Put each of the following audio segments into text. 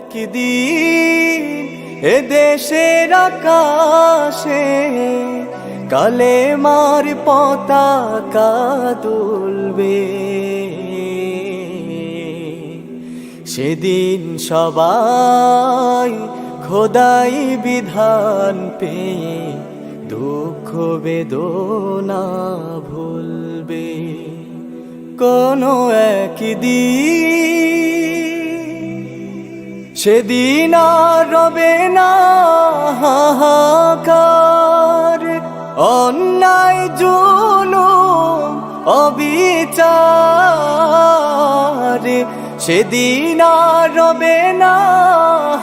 একদিন এ দেশের আকাশে কালেমার পতাকা দুলবে। সেদিন সবাই খোদাই বিধান পেয়ে দুঃখ বেদনা ভুলবে। কোনো একদিন সেদিন আর রবে না হাহাকার, অন্যায় জুলুম অবিচার। সেদিন আর রবে না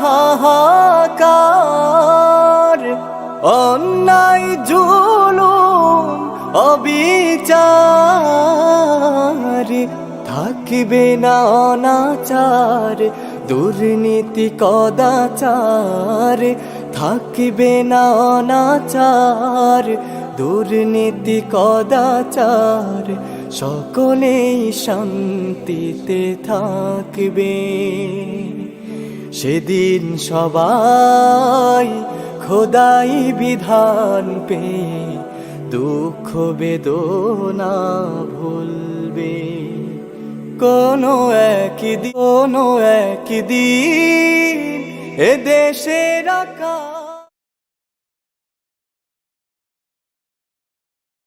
হাহাকার, অন্যায় জুলুম অবিচার। থাকবে না অনাচার, দুর্নীতি কদাচার। থাকবে না অনাচার, দুর্নীতি কদাচার। সকলেই শান্তিতে থাকবে। সেদিন সবাই খোদাই বিধান পেয়ে দুঃখ বেদনা ভুলবে। কোনো একদিন এ দেশের আকাশ